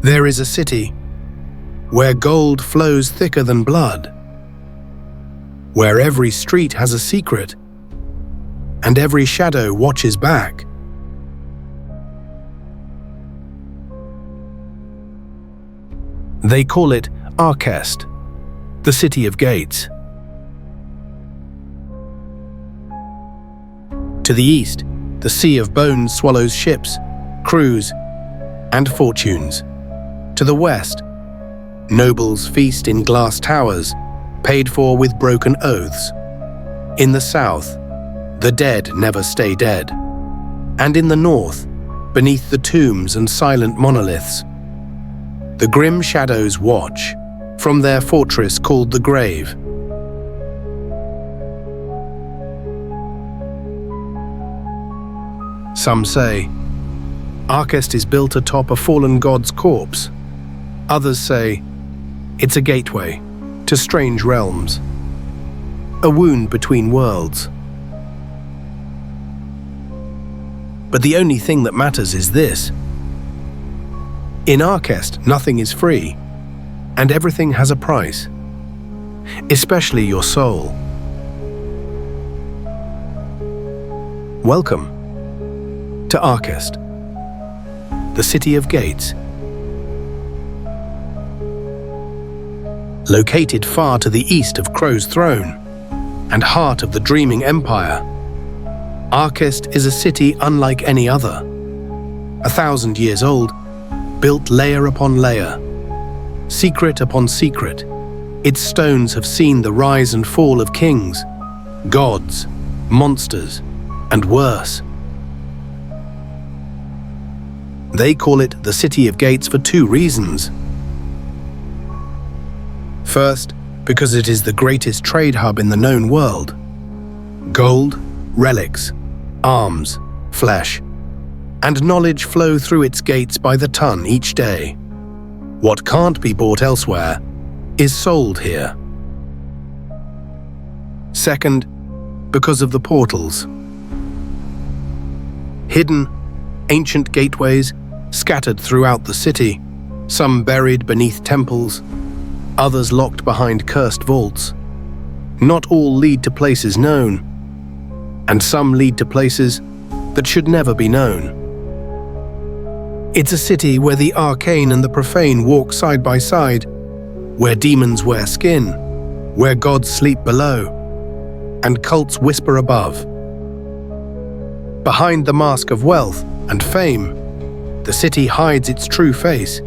There is a city where gold flows thicker than blood, where every street has a secret and every shadow watches back. They call it Arkest, the city of gates. To the east, the sea of bones swallows ships, crews, and fortunes. To the west, nobles feast in glass towers, paid for with broken oaths. In the south, the dead never stay dead. And in the north, beneath the tombs and silent monoliths, the grim shadows watch from their fortress called the grave. Some say Arkest is built atop a fallen god's corpse. Others say it's a gateway to strange realms, a wound between worlds. But the only thing that matters is this. In Arkest, nothing is free, and everything has a price, especially your soul. Welcome to Arkest, the city of gates. Located far to the east of Crow's throne and heart of the dreaming empire, Arkest is a city unlike any other. 1,000 years old, built layer upon layer, secret upon secret, its stones have seen the rise and fall of kings, gods, monsters, and worse. They call it the City of Gates for two reasons. First, because it is the greatest trade hub in the known world. Gold, relics, arms, flesh, and knowledge flow through its gates by the ton each day. What can't be bought elsewhere is sold here. Second, because of the portals. Hidden, ancient gateways scattered throughout the city, some buried beneath temples, others locked behind cursed vaults. Not all lead to places known, and some lead to places that should never be known. It's a city where the arcane and the profane walk side by side, where demons wear skin, where gods sleep below, and cults whisper above. Behind the mask of wealth and fame, the city hides its true face.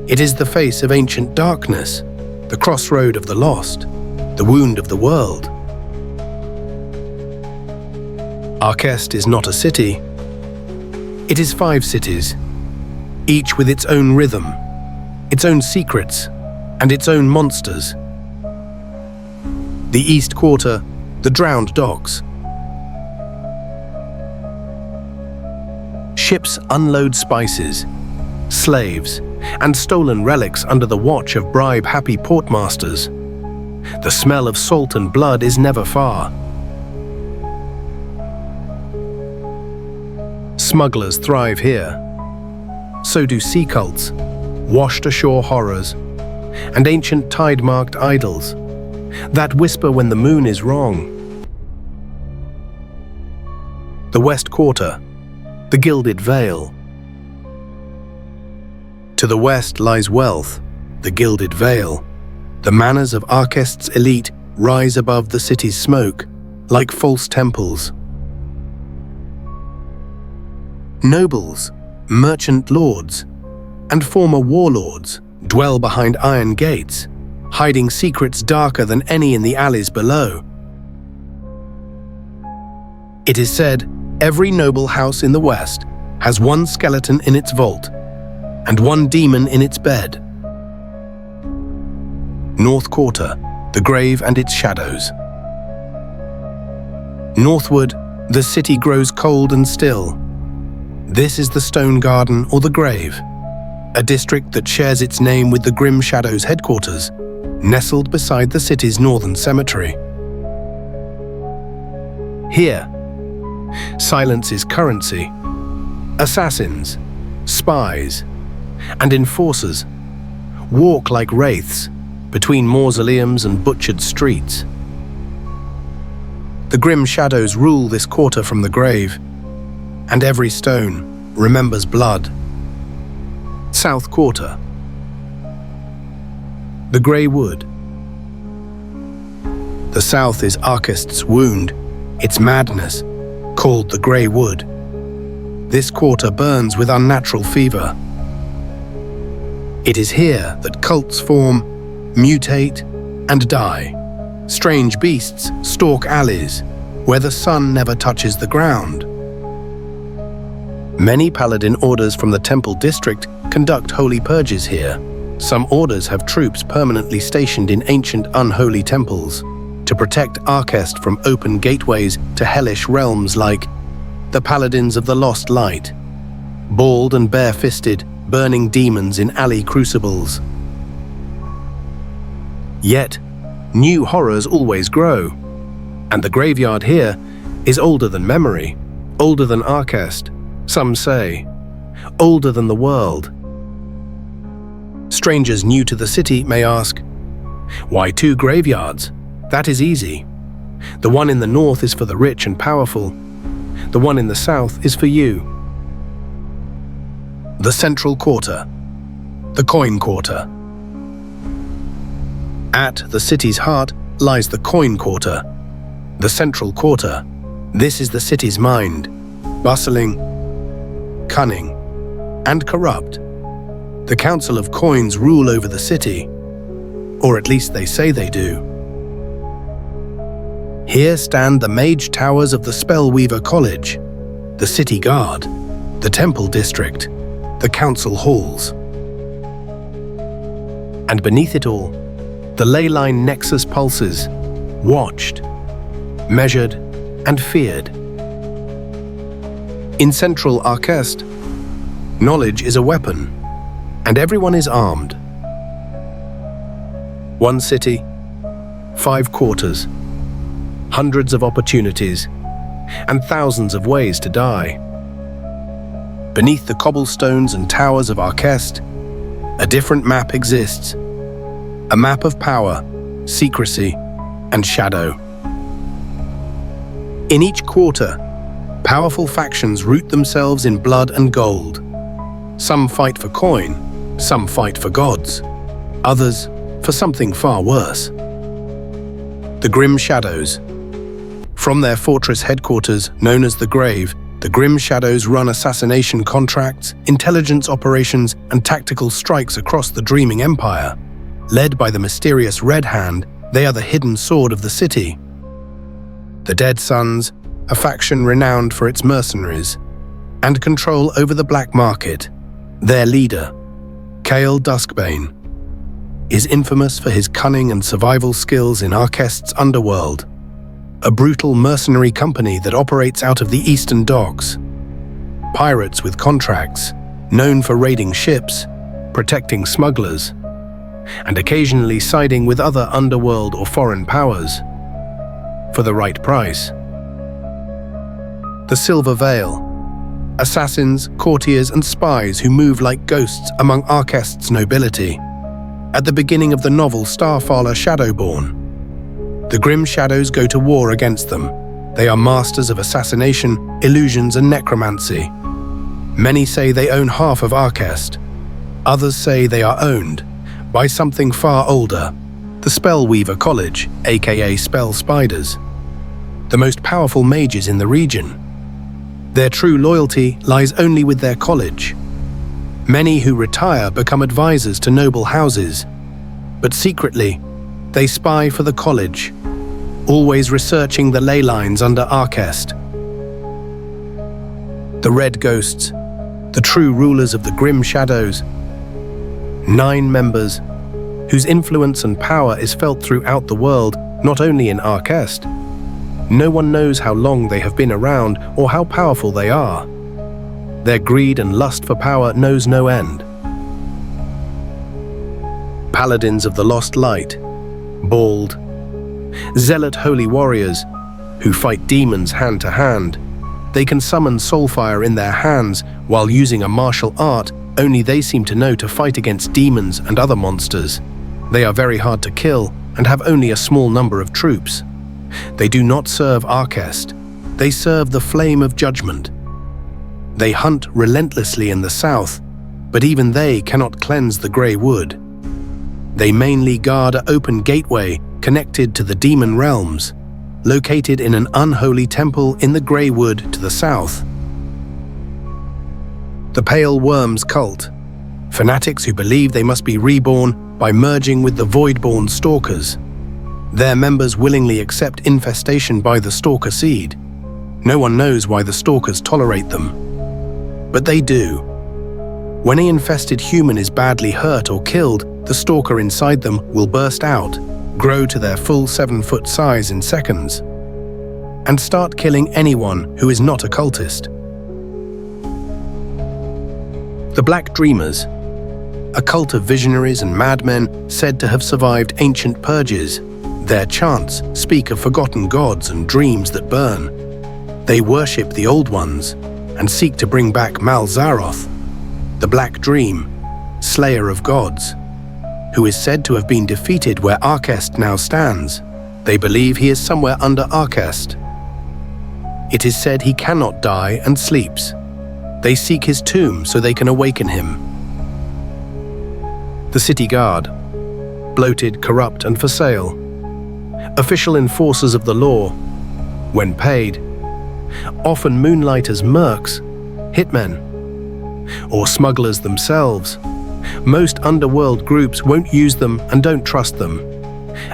It is the face of ancient darkness, the crossroad of the lost, the wound of the world. Arkest is not a city. It is 5 cities, each with its own rhythm, its own secrets, and its own monsters. The East Quarter, the drowned docks. Ships unload spices, slaves, and stolen relics under the watch of bribe-happy portmasters. The smell of salt and blood is never far. Smugglers thrive here. So do sea cults, washed-ashore horrors, and ancient tide-marked idols that whisper when the moon is wrong. The West Quarter, the Gilded Vale. To the west lies wealth, the Gilded Vale. The manors of Arkest's elite rise above the city's smoke, like false temples. Nobles, merchant lords, and former warlords dwell behind iron gates, hiding secrets darker than any in the alleys below. It is said every noble house in the West has one skeleton in its vault and one demon in its bed. North Quarter, the grave and its shadows. Northward, the city grows cold and still. This is the Stone Garden or the Grave, a district that shares its name with the Grim Shadows headquarters, nestled beside the city's northern cemetery. Here, silence is currency. Assassins, spies, and enforcers walk like wraiths between mausoleums and butchered streets. The grim shadows rule this quarter from the grave, and every stone remembers blood. South Quarter. The Grey Wood. The south is Arkest's wound, its madness, called the Grey Wood. This quarter burns with unnatural fever. It is here that cults form, mutate, and die. Strange beasts stalk alleys where the sun never touches the ground. Many paladin orders from the temple district conduct holy purges here. Some orders have troops permanently stationed in ancient unholy temples to protect Arkest from open gateways to hellish realms like the Paladins of the Lost Light, bald and bare-fisted, burning demons in alley crucibles. Yet, new horrors always grow, and the graveyard here is older than memory, older than Arkest, some say, older than the world. Strangers new to the city may ask, why 2 graveyards? That is easy. The one in the north is for the rich and powerful. The one in the south is for you. The Central Quarter. The Coin Quarter. At the city's heart lies the Coin Quarter, the Central Quarter. This is the city's mind, bustling, cunning, and corrupt. The Council of Coins rule over the city, or at least they say they do. Here stand the mage towers of the Spellweaver College, the City Guard, the Temple District, the Council Halls. And beneath it all, the ley line nexus pulses, watched, measured, and feared. In central Arkest, knowledge is a weapon, and everyone is armed. 1 city, 5 quarters, hundreds of opportunities, and thousands of ways to die. Beneath the cobblestones and towers of Arkest, a different map exists. A map of power, secrecy, and shadow. In each quarter, powerful factions root themselves in blood and gold. Some fight for coin, some fight for gods, others for something far worse. The Grim Shadows. From their fortress headquarters, known as the Grave, the Grim Shadows run assassination contracts, intelligence operations, and tactical strikes across the dreaming empire. Led by the mysterious Red Hand, they are the hidden sword of the city. The Dead Sons, a faction renowned for its mercenaries, and control over the black market. Their leader, Kael Duskbane, is infamous for his cunning and survival skills in Arkest's underworld, a brutal mercenary company that operates out of the Eastern Docks. Pirates with contracts, known for raiding ships, protecting smugglers, and occasionally siding with other underworld or foreign powers for the right price. The Silver Veil. Assassins, courtiers, and spies who move like ghosts among Arkest's nobility. At the beginning of the novel Starfaller Shadowborn, the Grim Shadows go to war against them. They are masters of assassination, illusions, and necromancy. Many say they own half of Arkest. Others say they are owned by something far older, the Spellweaver College, aka Spell Spiders, the most powerful mages in the region. Their true loyalty lies only with their college. Many who retire become advisors to noble houses, but secretly, they spy for the college, always researching the ley lines under Arkest. The Red Ghosts, the true rulers of the Grim Shadows. 9 members, whose influence and power is felt throughout the world, not only in Arkest. No one knows how long they have been around or how powerful they are. Their greed and lust for power knows no end. Paladins of the Lost Light, bald, zealot holy warriors who fight demons hand to hand. They can summon soulfire in their hands while using a martial art Only they seem to know to fight against demons and other monsters. They are very hard to kill and have only a small number of troops. They do not serve Arkest. They serve the flame of judgment. They hunt relentlessly in the south, but even they cannot cleanse the grey wood. They mainly guard an open gateway connected to the demon realms, located in an unholy temple in the grey wood to the south. The Pale Worms cult, fanatics who believe they must be reborn by merging with the Voidborn Stalkers. Their members willingly accept infestation by the Stalker seed. No one knows why the Stalkers tolerate them, but they do. When an infested human is badly hurt or killed, the Stalker inside them will burst out, grow to their full 7-foot size in seconds, and start killing anyone who is not a cultist. The Black Dreamers, a cult of visionaries and madmen said to have survived ancient purges. Their chants speak of forgotten gods and dreams that burn. They worship the Old Ones and seek to bring back Malzaroth, the Black Dream, slayer of gods, who is said to have been defeated where Arkest now stands. They believe he is somewhere under Arkest. It is said he cannot die and sleeps. They seek his tomb so they can awaken him. The City Guard, bloated, corrupt, and for sale. Official enforcers of the law, when paid, often moonlight as mercs, hitmen, or smugglers themselves. Most underworld groups won't use them and don't trust them,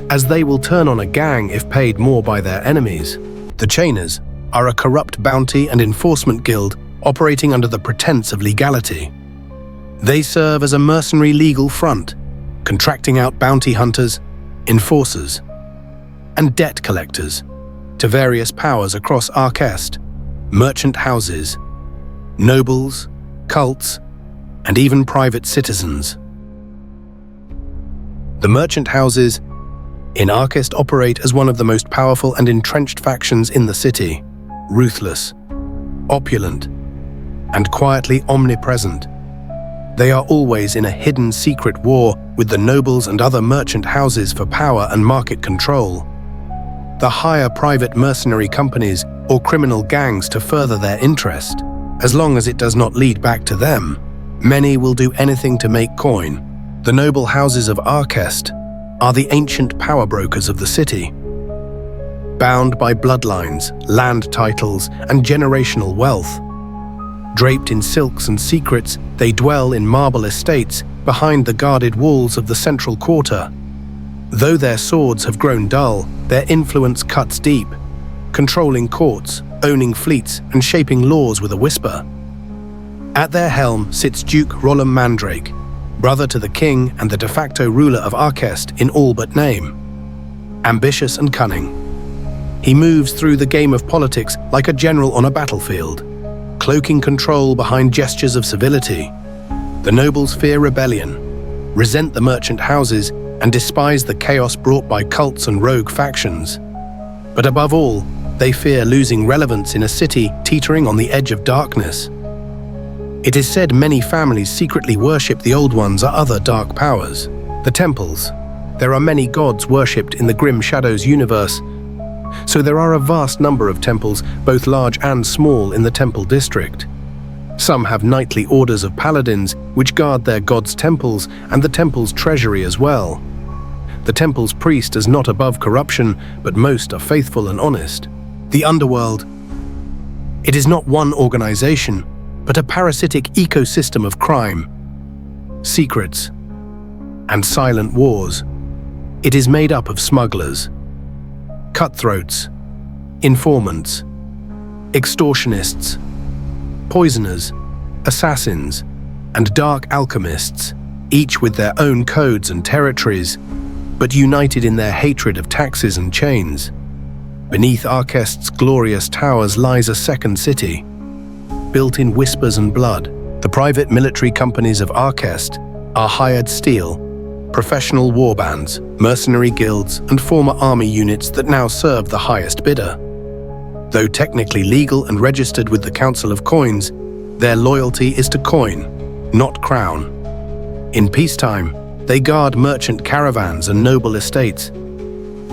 as they will turn on a gang if paid more by their enemies. The Chainers are a corrupt bounty and enforcement guild operating under the pretense of legality. They serve as a mercenary legal front, contracting out bounty hunters, enforcers, and debt collectors to various powers across Arkest, merchant houses, nobles, cults, and even private citizens. The merchant houses in Arkest operate as one of the most powerful and entrenched factions in the city, ruthless, opulent, and quietly omnipresent. They are always in a hidden secret war with the nobles and other merchant houses for power and market control. The hire private mercenary companies or criminal gangs to further their interest. As long as it does not lead back to them, many will do anything to make coin. The noble houses of Arkest are the ancient power brokers of the city. Bound by bloodlines, land titles, and generational wealth. Draped in silks and secrets, they dwell in marble estates behind the guarded walls of the central quarter. Though their swords have grown dull, their influence cuts deep, controlling courts, owning fleets, and shaping laws with a whisper. At their helm sits Duke Rollum Mandrake, brother to the king and the de facto ruler of Arkest in all but name. Ambitious and cunning, he moves through the game of politics like a general on a battlefield, cloaking control behind gestures of civility. The nobles fear rebellion, resent the merchant houses, and despise the chaos brought by cults and rogue factions. But above all, they fear losing relevance in a city teetering on the edge of darkness. It is said many families secretly worship the Old Ones or other dark powers. The temples. There are many gods worshipped in the Grim Shadows universe, so there are a vast number of temples, both large and small, in the temple district. Some have nightly orders of paladins which guard their gods' temples and the temple's treasury as well. The temple's priest is not above corruption, but most are faithful and honest. The underworld. It is not one organization, but a parasitic ecosystem of crime, secrets, and silent wars. It is made up of smugglers, cutthroats, informants, extortionists, poisoners, assassins, and dark alchemists, each with their own codes and territories, but united in their hatred of taxes and chains. Beneath Arkest's glorious towers lies a second city, built in whispers and blood. The private military companies of Arkest are hired steel, professional warbands, mercenary guilds, and former army units that now serve the highest bidder. Though technically legal and registered with the Council of Coins, their loyalty is to coin, not crown. In peacetime, they guard merchant caravans and noble estates.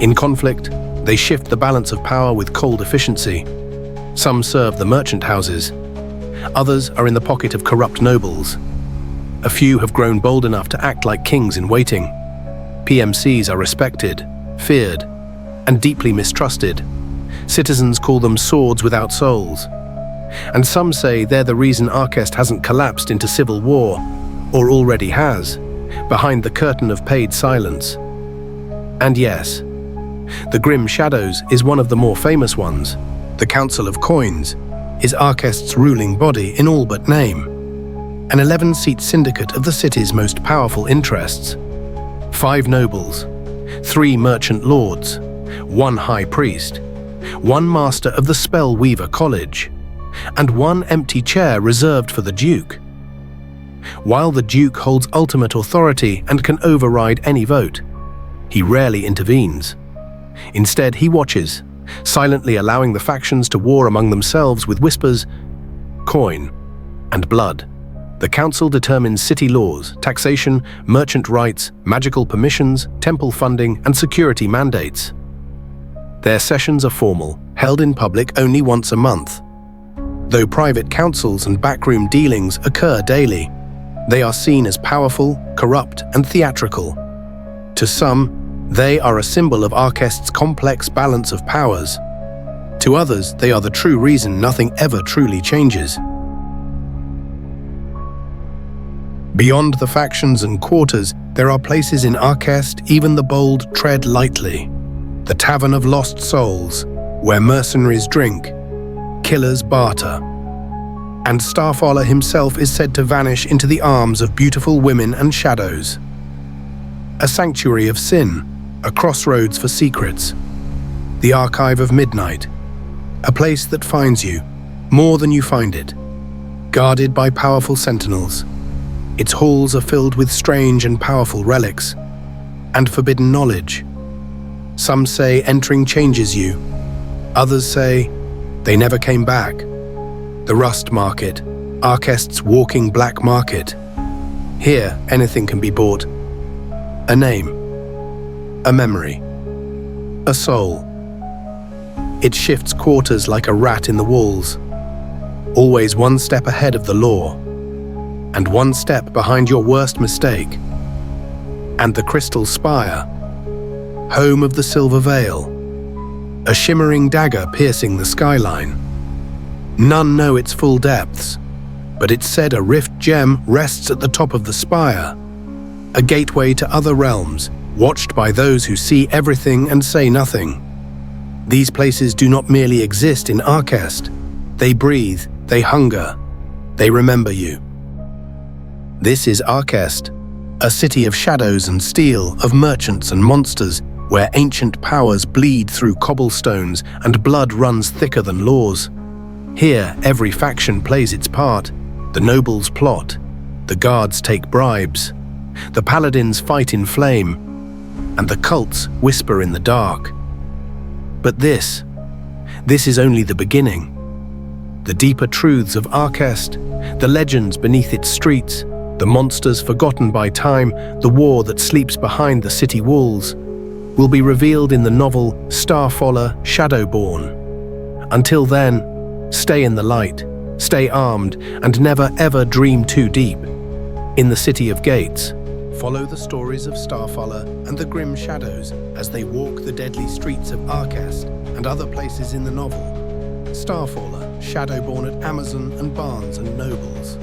In conflict, they shift the balance of power with cold efficiency. Some serve the merchant houses. Others are in the pocket of corrupt nobles. A few have grown bold enough to act like kings in waiting. PMCs are respected, feared, and deeply mistrusted. Citizens call them swords without souls. And some say they're the reason Arkest hasn't collapsed into civil war, or already has, behind the curtain of paid silence. And yes, the Grim Shadows is one of the more famous ones. The Council of Coins is Arkest's ruling body in all but name, an 11-seat syndicate of the city's most powerful interests. 5 nobles, 3 merchant lords, 1 high priest, 1 master of the Spellweaver College, and 1 empty chair reserved for the Duke. While the Duke holds ultimate authority and can override any vote, he rarely intervenes. Instead, he watches, silently allowing the factions to war among themselves with whispers, coin, and blood. The council determines city laws, taxation, merchant rights, magical permissions, temple funding, and security mandates. Their sessions are formal, held in public only once a month. Though private councils and backroom dealings occur daily, they are seen as powerful, corrupt, and theatrical. To some, they are a symbol of Arkest's complex balance of powers. To others, they are the true reason nothing ever truly changes. Beyond the factions and quarters, there are places in Arkest even the bold tread lightly. The Tavern of Lost Souls, where mercenaries drink, killers barter, and Starfaller himself is said to vanish into the arms of beautiful women and shadows. A sanctuary of sin, a crossroads for secrets. The Archive of Midnight, a place that finds you, more than you find it. Guarded by powerful sentinels, its halls are filled with strange and powerful relics, and forbidden knowledge. Some say entering changes you. Others say they never came back. The Rust Market, Arkest's walking black market. Here, anything can be bought. A name, a memory, a soul. It shifts quarters like a rat in the walls, always one step ahead of the law, and one step behind your worst mistake. And the Crystal Spire, home of the Silver Veil, a shimmering dagger piercing the skyline. None know its full depths, but it's said a rift gem rests at the top of the spire, a gateway to other realms, watched by those who see everything and say nothing. These places do not merely exist in Arkest. They breathe, they hunger, they remember you. This is Arkest, a city of shadows and steel, of merchants and monsters, where ancient powers bleed through cobblestones and blood runs thicker than laws. Here, every faction plays its part. The nobles plot, the guards take bribes, the paladins fight in flame, and the cults whisper in the dark. But this is only the beginning. The deeper truths of Arkest, the legends beneath its streets, the monsters forgotten by time, the war that sleeps behind the city walls, will be revealed in the novel Starfaller Shadowborn. Until then, stay in the light, stay armed, and never ever dream too deep. In the City of Gates, follow the stories of Starfaller and the Grim Shadows as they walk the deadly streets of Arkest and other places in the novel. Starfaller, Shadowborn at Amazon and Barnes & Nobles.